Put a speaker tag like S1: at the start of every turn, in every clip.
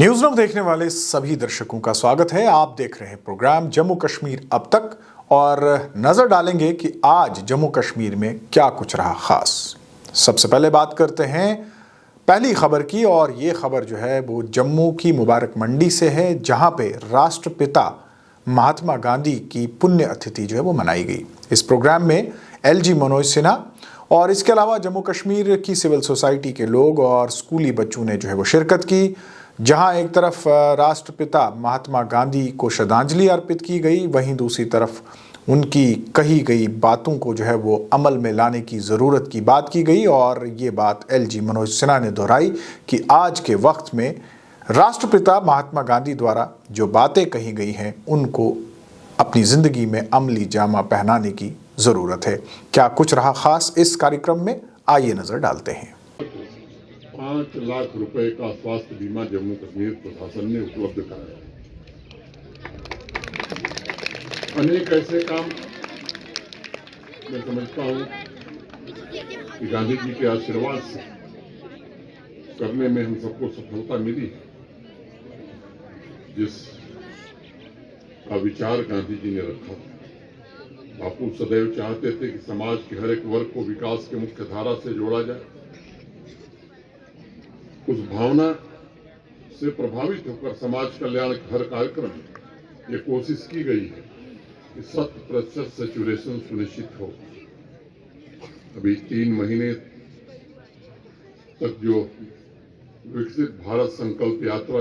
S1: News now देखने वाले सभी दर्शकों का स्वागत है। आप देख रहे हैं प्रोग्राम जम्मू कश्मीर अब तक और नजर डालेंगे कि आज जम्मू कश्मीर में क्या कुछ रहा खास। सबसे पहले बात करते हैं पहली खबर की और ये खबर जो है वो जम्मू की मुबारक मंडी से है, जहां पे राष्ट्रपिता महात्मा गांधी की पुण्य तिथि जो है वो मनाई गई। इस प्रोग्राम में LG मनोज सिन्हा और इसके अलावा जम्मू कश्मीर की सिविल सोसाइटी के लोग और स्कूली बच्चों ने जो है वो शिरकत की, जहां एक तरफ राष्ट्रपिता महात्मा गांधी को श्रद्धांजलि अर्पित की गई, वहीं दूसरी तरफ उनकी कही गई बातों को जो है वो अमल में लाने की ज़रूरत की बात की गई। और ये बात LG मनोज सिन्हा ने दोहराई कि आज के वक्त में राष्ट्रपिता महात्मा गांधी द्वारा जो बातें कही गई हैं उनको अपनी ज़िंदगी में अमली जामा पहनाने की ज़रूरत है। क्या कुछ रहा ख़ास इस कार्यक्रम में, आइए नज़र डालते हैं।
S2: 5 लाख रुपए का स्वास्थ्य बीमा जम्मू कश्मीर प्रशासन ने उपलब्ध कराया। अनेक ऐसे काम मैं समझता हूं कि गांधी जी के आशीर्वाद से करने में हम सबको सफलता मिली, जिस का विचार गांधी जी ने रखा। बापू सदैव चाहते थे कि समाज के हर एक वर्ग को विकास के मुख्य धारा से जोड़ा जाए। उस भावना से प्रभावित होकर समाज कल्याण के हर कार्यक्रम में ये कोशिश की गई है कि 100% सैचुरेशन सुनिश्चित हो। अभी 3 महीने तक जो विकसित भारत संकल्प यात्रा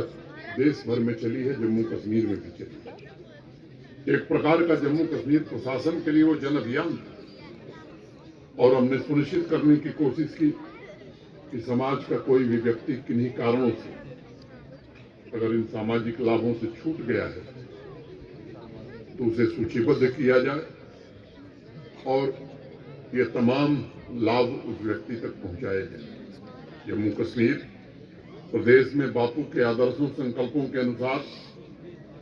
S2: देश भर में चली है, जम्मू कश्मीर में भी चली। एक प्रकार का जम्मू कश्मीर प्रशासन के लिए वो जन अभियान था और हमने सुनिश्चित करने की कोशिश की कि समाज का कोई भी व्यक्ति किन्हीं कारणों से अगर इन सामाजिक लाभों से छूट गया है तो उसे सूचीबद्ध किया जाए और ये तमाम लाभ उस व्यक्ति तक पहुंचाए जाए। जम्मू कश्मीर प्रदेश में बापू के आदर्शों संकल्पों के अनुसार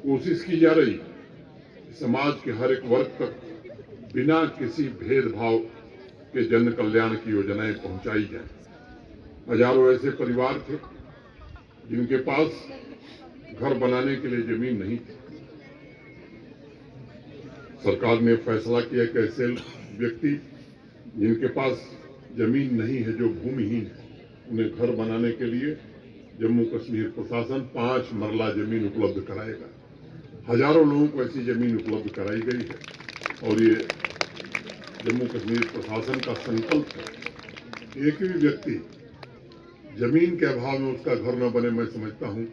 S2: कोशिश की जा रही है समाज के हर एक वर्ग तक बिना किसी भेदभाव के जन कल्याण की योजनाएं पहुंचाई जाए। हजारों ऐसे परिवार थे जिनके पास घर बनाने के लिए जमीन नहीं थी। सरकार ने फैसला किया कि ऐसे व्यक्ति जिनके पास जमीन नहीं है, जो भूमिहीन है, उन्हें घर बनाने के लिए जम्मू कश्मीर प्रशासन 5 मरला जमीन उपलब्ध कराएगा। हजारों लोगों को ऐसी जमीन उपलब्ध कराई गई है और ये जम्मू कश्मीर प्रशासन का संकल्प है। एक भी व्यक्ति जमीन के अभाव में उसका घर न बने, मैं समझता हूं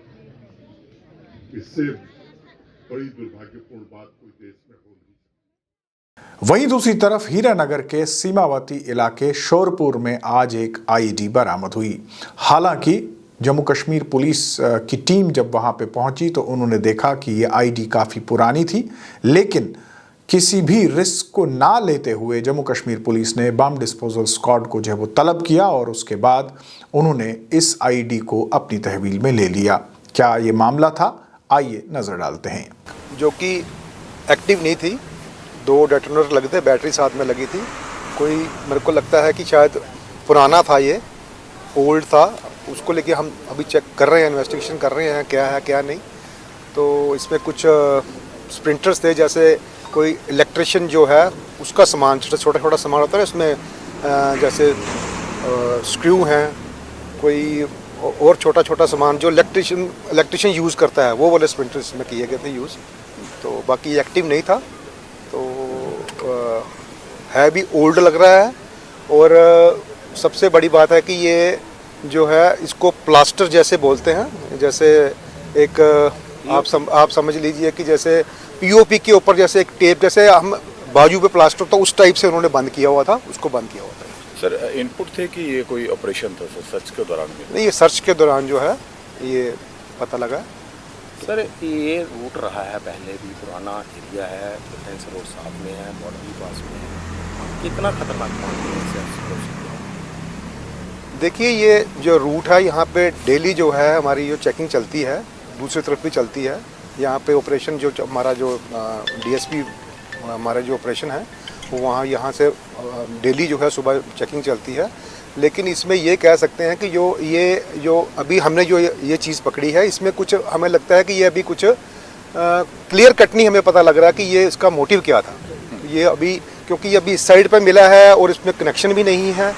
S2: इससे बड़ी दुर्भाग्यपूर्ण बात कोई देश में हो नहीं।
S1: वहीं दूसरी तरफ हीरानगर के सीमावर्ती इलाके शोरपुर में आज एक IED बरामद हुई। हालांकि जम्मू कश्मीर पुलिस की टीम जब वहां पे पहुंची तो उन्होंने देखा कि ये IED काफ़ी पुरानी थी, लेकिन किसी भी रिस्क को ना लेते हुए जम्मू कश्मीर पुलिस ने बम डिस्पोजल स्क्वाड को जो है वो तलब किया और उसके बाद उन्होंने इस IED को अपनी तहवील में ले लिया। क्या ये मामला था, आइए नज़र डालते हैं।
S3: जो कि एक्टिव नहीं थी, 2 डेटोनेटर लगे थे, बैटरी साथ में लगी थी। कोई मेरे को लगता है कि शायद पुराना था, ये ओल्ड था। उसको लेके हम अभी चेक कर रहे हैं, इन्वेस्टिगेशन कर रहे हैं क्या है क्या नहीं। तो इसमें कुछ स्प्रिंटर्स थे, जैसे कोई इलेक्ट्रिशियन जो है उसका सामान, छोटा छोटा सामान होता है इसमें, जैसे स्क्रू हैं, कोई और छोटा छोटा सामान जो इलेक्ट्रिशियन यूज़ करता है, वो वाले स्प्रिंटर इसमें किए गए थे यूज़। तो बाकी एक्टिव नहीं था, तो है भी ओल्ड लग रहा है। और सबसे बड़ी बात है कि ये जो है इसको प्लास्टर जैसे बोलते हैं, जैसे एक आप समझ लीजिए कि जैसे POP के ऊपर जैसे एक टेप, जैसे हम बाजू पे प्लास्टर, तो उस टाइप से उन्होंने बंद किया हुआ था, उसको बंद किया हुआ था।
S4: सर इनपुट थे कि ये कोई ऑपरेशन था सर, सर्च के दौरान?
S3: नहीं, ये सर्च के दौरान जो है ये पता लगा।
S5: सर ये रूट रहा है पहले भी, पुराना एरिया है, डिफेंस रोड साथ में है, बॉर्डर भी पास में है, कितना खतरनाक है?
S3: देखिए, ये जो रूट है यहाँ पे डेली जो है हमारी जो चेकिंग चलती है, दूसरी तरफ भी चलती है। यहाँ पे ऑपरेशन जो हमारा जो DSP हमारा जो ऑपरेशन है वो यहाँ से डेली जो है सुबह चेकिंग चलती है। लेकिन इसमें ये कह सकते हैं कि जो अभी हमने जो ये चीज़ पकड़ी है, इसमें कुछ हमें लगता है कि ये अभी कुछ क्लियर कट नहीं हमें पता लग रहा कि ये इसका मोटिव क्या था। ये अभी क्योंकि ये अभी इस साइड पर मिला है और इसमें कनेक्शन भी नहीं है,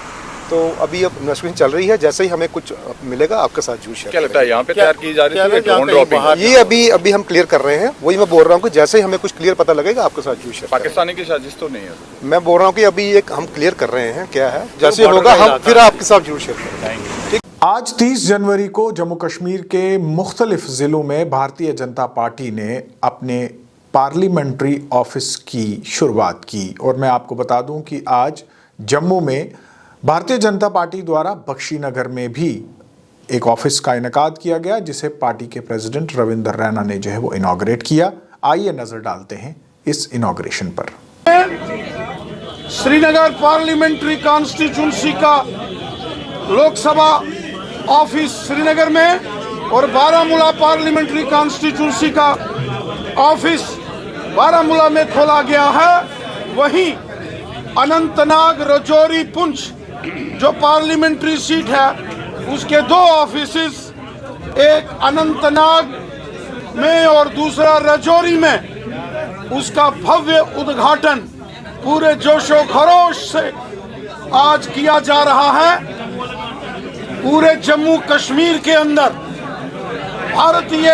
S3: तो अभी अब इन्वेस्टिगेशन चल रही है। जैसे ही हमें कुछ मिलेगा आपके साथ जरूर शेयर
S4: क्या लगता है यहाँ पे तैयार की जा रही है
S5: क्या
S4: ड्रोन
S5: कहीं
S4: ड्रॉपिंग?
S3: ये अभी हम क्लियर कर रहे हैं। वही मैं बोल रहा हूँ कि जैसे ही हमें कुछ क्लियर पता लगेगा आपके साथ जरूर शेयर
S4: पाकिस्तानी की साजिश तो नहीं है?
S3: मैं बोल रहा हूँ कि अभी एक हम क्लियर कर रहे हैं क्या है, जैसे
S5: border
S3: होगा
S5: का
S3: हम
S5: इलाका
S3: फिर आपके साथ जरूर शेयर करेंगे।
S1: आज 30 जनवरी को जम्मू कश्मीर के मुख्तलिफ ज़िलों में भारतीय जनता पार्टी ने अपने पार्लियामेंट्री ऑफिस की शुरुआत की। और मैं आपको बता दूं कि आज जम्मू में भारतीय जनता पार्टी द्वारा बख्शी नगर में भी एक ऑफिस का इनेकाद किया गया, जिसे पार्टी के प्रेसिडेंट रविंदर रैना ने जो है वो इनॉग्रेट किया। आइए नजर डालते हैं इस इनॉग्रेशन पर।
S6: श्रीनगर पार्लियामेंट्री कॉन्स्टिट्यूंसी का लोकसभा ऑफिस श्रीनगर में और बारामूला पार्लियामेंट्री कॉन्स्टिट्यूंसी का ऑफिस बारामूला में खोला गया है। वहीं अनंतनाग, राजौरी, पुंछ जो पार्लियामेंट्री सीट है उसके 2 ऑफिसेस, एक अनंतनाग में और दूसरा राजौरी में, उसका भव्य उद्घाटन पूरे जोशो खरोश से आज किया जा रहा है। पूरे जम्मू कश्मीर के अंदर भारतीय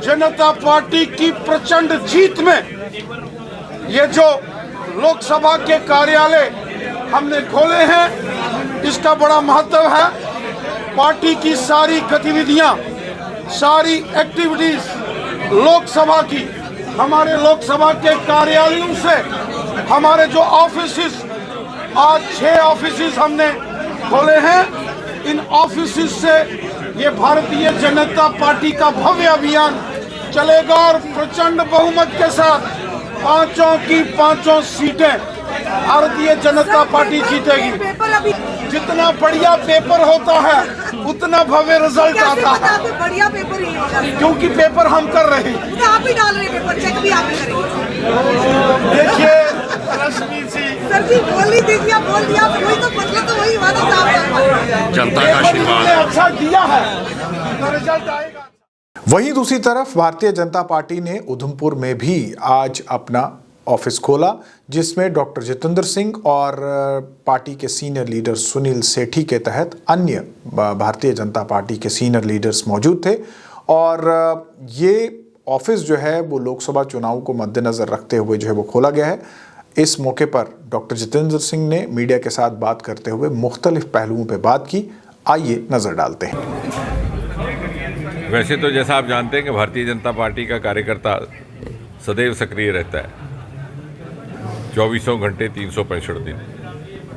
S6: जनता पार्टी की प्रचंड जीत में ये जो लोकसभा के कार्यालय हमने खोले हैं, इसका बड़ा महत्व है। पार्टी की सारी गतिविधियां, सारी एक्टिविटीज लोकसभा की, हमारे लोकसभा के कार्यालयों से हमारे जो ऑफिसेस, आज 6 ऑफिसेस हमने खोले हैं। इन ऑफिसेस से ये भारतीय जनता पार्टी का भव्य अभियान चलेगा और प्रचंड बहुमत के साथ 5 की 5 सीटें भारतीय जनता पार्टी जीतेगी। जितना बढ़िया पेपर होता है उतना भव्य रिजल्ट आता है।
S7: बढ़िया पेपर ही होगा,
S6: क्योंकि पेपर हम कर रहे हैं।
S7: आप ही डाल रहे हैं पेपर, चेक भी आप ही करेंगे।
S6: देखिए रश्मि जी,
S7: सर जी बोल ही दीजिए, बोल दिया वही तो मतलब, तो वही वादा था।
S4: जनता का आशीर्वाद
S6: अच्छा दिया है तो रिजल्ट आएगा।
S1: वहीं दूसरी तरफ भारतीय जनता पार्टी ने उधमपुर में भी आज अपना ऑफिस खोला, जिसमें डॉक्टर जितेंद्र सिंह और पार्टी के सीनियर लीडर सुनील सेठी के तहत अन्य भारतीय जनता पार्टी के सीनियर लीडर्स मौजूद थे। और ये ऑफिस जो है वो लोकसभा चुनाव को मद्देनज़र रखते हुए जो है वो खोला गया है। इस मौके पर डॉक्टर जितेंद्र सिंह ने मीडिया के साथ बात करते हुए मुख्तलिफ पहलुओं पर बात की। आइए नज़र डालते हैं।
S8: वैसे तो जैसा आप जानते हैं कि भारतीय जनता पार्टी का कार्यकर्ता सदैव सक्रिय रहता है, 24 घंटे 365 दिन,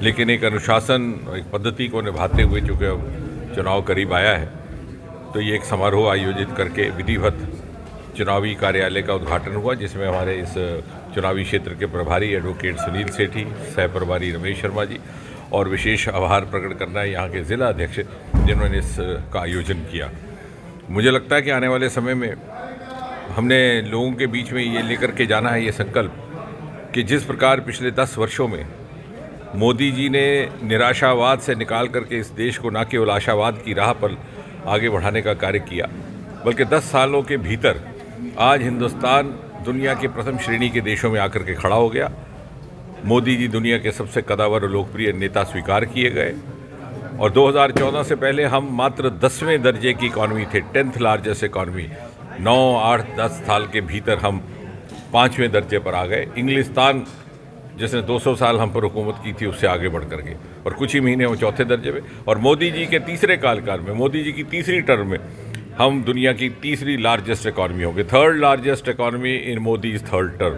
S8: लेकिन एक अनुशासन, एक पद्धति को निभाते हुए चूँकि अब चुनाव करीब आया है, तो ये एक समारोह आयोजित करके विधिवत चुनावी कार्यालय का उद्घाटन हुआ, जिसमें हमारे इस चुनावी क्षेत्र के प्रभारी एडवोकेट सुनील सेठी, सह प्रभारी रमेश शर्मा जी, और विशेष आभार प्रकट करना है यहाँ के ज़िला अध्यक्ष जिन्होंने इसका आयोजन किया। मुझे लगता है कि आने वाले समय में हमने लोगों के बीच में ये लेकर के जाना है ये संकल्प कि जिस प्रकार पिछले 10 वर्षों में मोदी जी ने निराशावाद से निकाल करके इस देश को न केवल आशावाद की राह पर आगे बढ़ाने का कार्य किया, बल्कि 10 सालों के भीतर आज हिंदुस्तान दुनिया के प्रथम श्रेणी के देशों में आकर के खड़ा हो गया। मोदी जी दुनिया के सबसे कदावर और लोकप्रिय नेता स्वीकार किए गए और 2014 से पहले हम मात्र 10वें दर्जे की इकॉनमी थे, 10th लार्जेस्ट इकॉनमी। 9, 8, 10 साल के भीतर हम 5वें दर्जे पर आ गए। इंग्लिस्तान जिसने 200 साल हम पर हुकूमत की थी, उससे आगे बढ़ कर के, और कुछ ही महीने वो 4थे दर्जे पे। और मोदी जी के तीसरे कार्यकाल में, मोदी जी की तीसरी टर्म में हम दुनिया की तीसरी लार्जेस्ट इकॉनमी होंगे, 3rd लार्जेस्ट इकॉनमी इन मोदीज 3rd टर्म।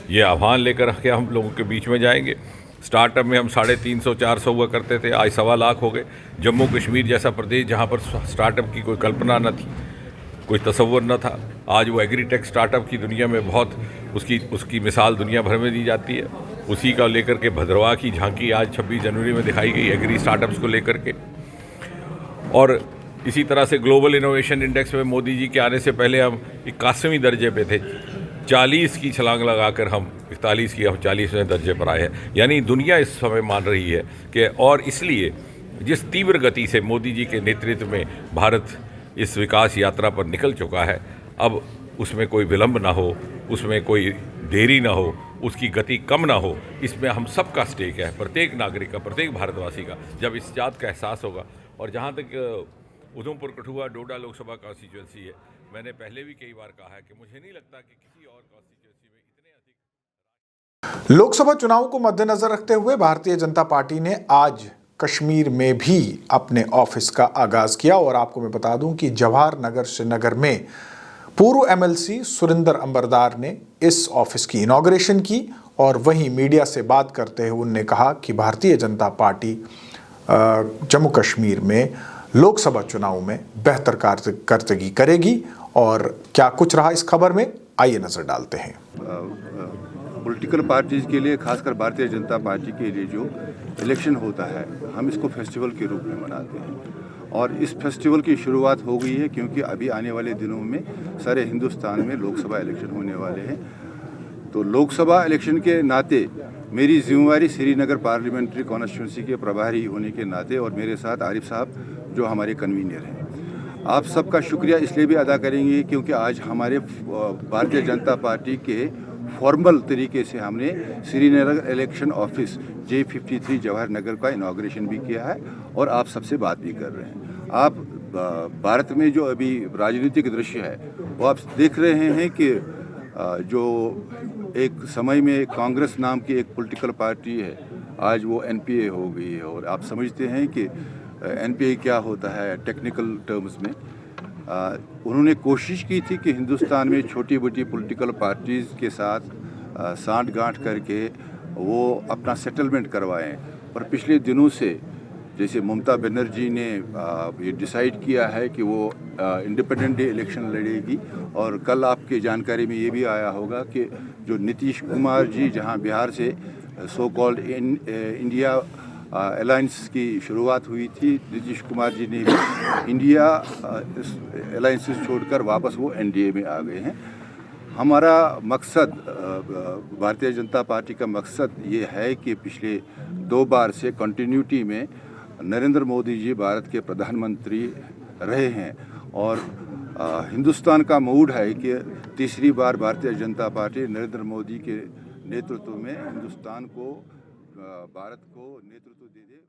S8: ये आह्वान लेकर के हम लोगों के बीच में जाएंगे। स्टार्टअप में हम 350-400 हुआ करते थे, आज 1.25 लाख हो गए। जम्मू कश्मीर जैसा प्रदेश जहाँ पर स्टार्टअप की कोई कल्पना न थी, कोई तसव्वुर न था, आज वो एग्रीटेक स्टार्टअप की दुनिया में बहुत उसकी मिसाल दुनिया भर में दी जाती है। उसी का लेकर के भद्रवाह की झांकी आज 26 जनवरी में दिखाई गई एग्री स्टार्टअप्स को लेकर के। और इसी तरह से ग्लोबल इनोवेशन इंडेक्स में मोदी जी के आने से पहले हम 81वें दर्जे पे थे, 40 की छलांग लगाकर हम 41 की, हम 40वें दर्जे पर आए हैं। यानी दुनिया इस समय मान रही है कि, और इसलिए जिस तीव्र गति से मोदी जी के नेतृत्व में भारत इस विकास यात्रा पर निकल चुका है, अब उसमें कोई विलंब ना हो, उसमें कोई देरी ना हो, उसकी गति कम ना हो, इसमें हम सबका स्टेक है, प्रत्येक नागरिक का, प्रत्येक भारतवासी का। जब इस बात का एहसास होगा, और जहाँ तक उधमपुर कठुआ डोडा लोकसभा कॉन्स्टिट्यूंसी है, मैंने पहले भी कई बार कहा है कि मुझे नहीं लगता कि किसी और कॉन्स्टिट्यूंसी में इतने अधिक।
S1: लोकसभा चुनाव को मद्देनजर रखते हुए भारतीय जनता पार्टी ने आज कश्मीर में भी अपने ऑफिस का आगाज किया। और आपको मैं बता दूं कि जवाहर नगर श्रीनगर में पूर्व एमएलसी सुरिंदर अंबरदार ने इस ऑफिस की इनॉग्रेशन की और वहीं मीडिया से बात करते हुए उन्होंने कहा कि भारतीय जनता पार्टी जम्मू कश्मीर में लोकसभा चुनाव में बेहतर कारकर्दगी करेगी। और क्या कुछ रहा इस खबर में, आइए नजर डालते हैं।
S9: पॉलिटिकल पार्टीज़ के लिए, खासकर भारतीय जनता पार्टी के लिए जो इलेक्शन होता है, हम इसको फेस्टिवल के रूप में मनाते हैं। और इस फेस्टिवल की शुरुआत हो गई है क्योंकि अभी आने वाले दिनों में सारे हिंदुस्तान में लोकसभा इलेक्शन होने वाले हैं। तो लोकसभा इलेक्शन के नाते मेरी जिम्मेवारी श्रीनगर पार्लियामेंट्री कॉन्स्टिट्यूंसी के प्रभारी होने के नाते, और मेरे साथ आरिफ साहब जो हमारे कन्वीनर हैं, आप सबका शुक्रिया इसलिए भी अदा करेंगे क्योंकि आज हमारे भारतीय जनता पार्टी के फॉर्मल तरीके से हमने Srinagar election office J53 Jawahar Nagar का इनाग्रेशन भी किया है और आप सबसे बात भी कर रहे हैं। आप भारत में जो अभी राजनीतिक दृश्य है वो आप देख रहे हैं कि जो एक समय में कांग्रेस नाम की एक पॉलिटिकल पार्टी है, आज वो NPA हो गई है। और आप समझते हैं कि NPA क्या होता है टेक्निकल टर्म्स में। उन्होंने कोशिश की थी कि हिंदुस्तान में छोटी बड़ी पॉलिटिकल पार्टीज़ के साथ सांठ-गांठ करके वो अपना सेटलमेंट करवाएं। पर पिछले दिनों से जैसे ममता बनर्जी ने ये डिसाइड किया है कि वो इंडिपेंडेंट डे इलेक्शन लड़ेगी। और कल आपके जानकारी में ये भी आया होगा कि जो नीतीश कुमार जी जहां बिहार से सो कॉल्ड इंडिया अलायंस की शुरुआत हुई थी, नीतीश कुमार जी ने इंडिया अलायंस छोड़कर वापस वो NDA में आ गए हैं। हमारा मकसद, भारतीय जनता पार्टी का मकसद ये है कि पिछले 2 बार से कंटिन्यूटी में नरेंद्र मोदी जी भारत के प्रधानमंत्री रहे हैं और हिंदुस्तान का मूड है कि तीसरी बार भारतीय जनता पार्टी नरेंद्र मोदी के नेतृत्व में हिंदुस्तान को, भारत को नेतृत्व दे दे।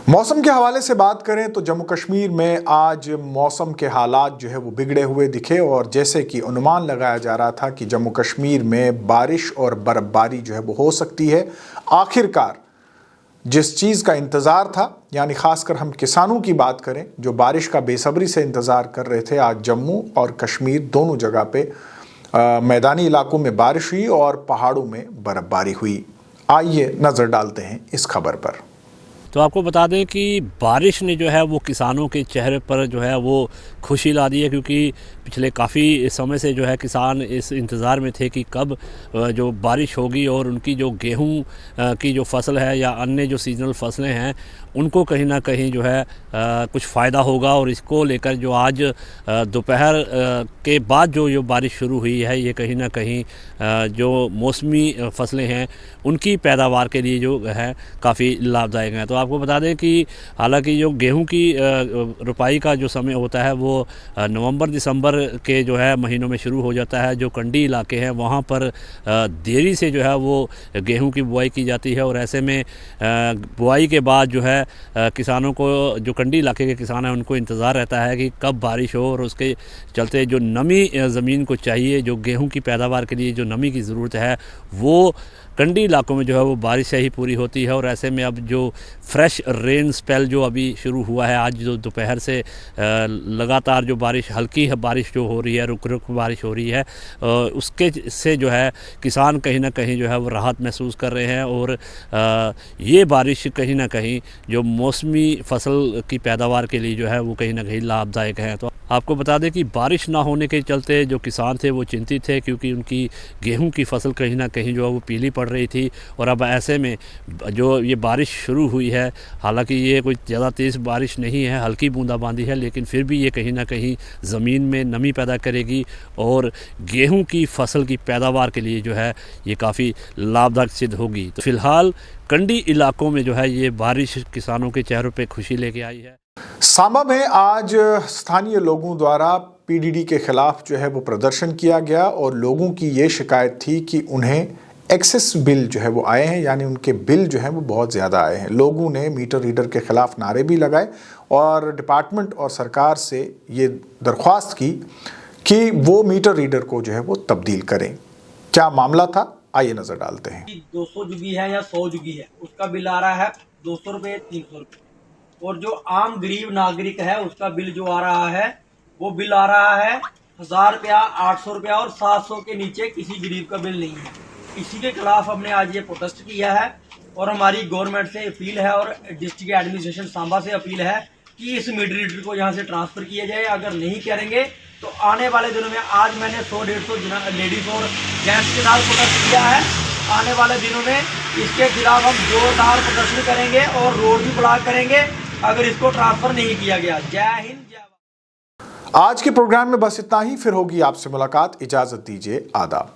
S1: मौसम के हवाले से बात करें तो जम्मू कश्मीर में आज मौसम के हालात जो है वो बिगड़े हुए दिखे। और जैसे कि अनुमान लगाया जा रहा था कि जम्मू कश्मीर में बारिश और बर्फबारी जो है वो हो सकती है, आखिरकार जिस चीज़ का इंतज़ार था, यानी ख़ासकर हम किसानों की बात करें जो बारिश का बेसब्री से इंतज़ार कर रहे थे, आज जम्मू और कश्मीर दोनों जगह पे मैदानी इलाकों में बारिश हुई और पहाड़ों में बर्फबारी हुई। आइए नज़र डालते हैं इस खबर पर।
S10: तो आपको बता दें कि बारिश ने जो है वो किसानों के चेहरे पर जो है वो खुशी ला दी है, क्योंकि पिछले काफ़ी समय से जो है किसान इस इंतज़ार में थे कि कब जो बारिश होगी और उनकी जो गेहूं की जो फसल है या अन्य जो सीजनल फसलें हैं उनको कहीं ना कहीं जो है कुछ फ़ायदा होगा। और इसको लेकर जो आज दोपहर के बाद जो बारिश शुरू हुई है, ये कहीं ना कहीं जो मौसमी फसलें हैं उनकी पैदावार के लिए जो है काफ़ी लाभदायक हैं। तो आपको बता दें कि हालांकि जो गेहूं की रुपाई का जो समय होता है वो नवंबर-दिसंबर के जो है महीनों में शुरू हो जाता है। जो कंडी इलाके हैं वहाँ पर देरी से जो है वो गेहूं की बुआई की जाती है और ऐसे में बुआई के बाद जो है किसानों को, जो कंडी इलाके के किसान हैं, उनको इंतज़ार रहता है कि कब बारिश हो। और उसके चलते जो नमी ज़मीन को चाहिए, जो गेहूं की पैदावार के लिए जो नमी की ज़रूरत है, वो कंडी इलाकों में जो है वो बारिश से ही पूरी होती है। और ऐसे में अब जो फ्रेश रेन स्पेल जो अभी शुरू हुआ है, आज जो दोपहर से लगातार जो बारिश, हल्की बारिश जो हो रही है, रुक रुक बारिश हो रही है, उसके से जो है किसान कहीं ना कहीं जो है वो राहत महसूस कर रहे हैं। और ये बारिश कहीं ना कहीं जो मौसमी फसल की पैदावार के लिए जो है वो कहीं ना कहीं लाभदायक है। तो आपको बता दें कि बारिश ना होने के चलते जो किसान थे वो चिंतित थे, क्योंकि उनकी गेहूं की फसल कहीं ना कहीं जो है वो पीली पड़ रही थी। और अब ऐसे में जो ये बारिश शुरू हुई है, हालांकि ये कोई ज़्यादा तेज़ बारिश नहीं है, हल्की बूंदाबांदी है, लेकिन फिर भी ये कहीं ना कहीं ज़मीन में नमी पैदा करेगी और गेहूं की फसल की पैदावार के लिए जो है ये काफ़ी लाभदायक सिद्ध होगी। तो फिलहाल कंडी इलाकों में जो है ये बारिश किसानों के चेहरों पे खुशी लेके आई है।
S1: सांबा में आज स्थानीय लोगों द्वारा पीडीडी के खिलाफ जो है वो प्रदर्शन किया गया और लोगों की ये शिकायत थी कि उन्हें एक्सेस बिल जो है वो आए हैं, यानी उनके बिल जो है वो बहुत ज़्यादा आए हैं। लोगों ने मीटर रीडर के खिलाफ नारे भी लगाए और डिपार्टमेंट और सरकार से ये दरख्वास्त की कि वो मीटर रीडर को जो है वो तब्दील करें। क्या मामला था, आइए नजर डालते हैं।
S11: 200 GB है या 100 GB है, उसका बिल आ रहा है 200 रुपये, 300 रुपये। और जो आम गरीब नागरिक है उसका बिल जो आ रहा है वो बिल आ रहा है 1000 रुपया, 800 रुपया और 700 के नीचे किसी गरीब का बिल नहीं है। इसी के खिलाफ हमने आज ये प्रोटेस्ट किया है और हमारी गवर्नमेंट से अपील है और डिस्ट्रिक्ट एडमिनिस्ट्रेशन सांबा से अपील है कि इस मीटर रीडर को यहाँ से ट्रांसफ़र किया जाए। अगर नहीं करेंगे तो आने वाले दिनों में, आज मैंने 100-150 लेडीज़ और जेंट्स के साथ प्रोटेस्ट किया है, आने वाले दिनों में इसके खिलाफ हम जोरदार प्रदर्शन करेंगे और रोड भी ब्लॉक करेंगे अगर इसको ट्रांसफर नहीं किया गया। जय हिंद, जय।
S1: आज के प्रोग्राम में बस इतना ही, फिर होगी आपसे मुलाकात। इजाजत दीजिए, आदाब।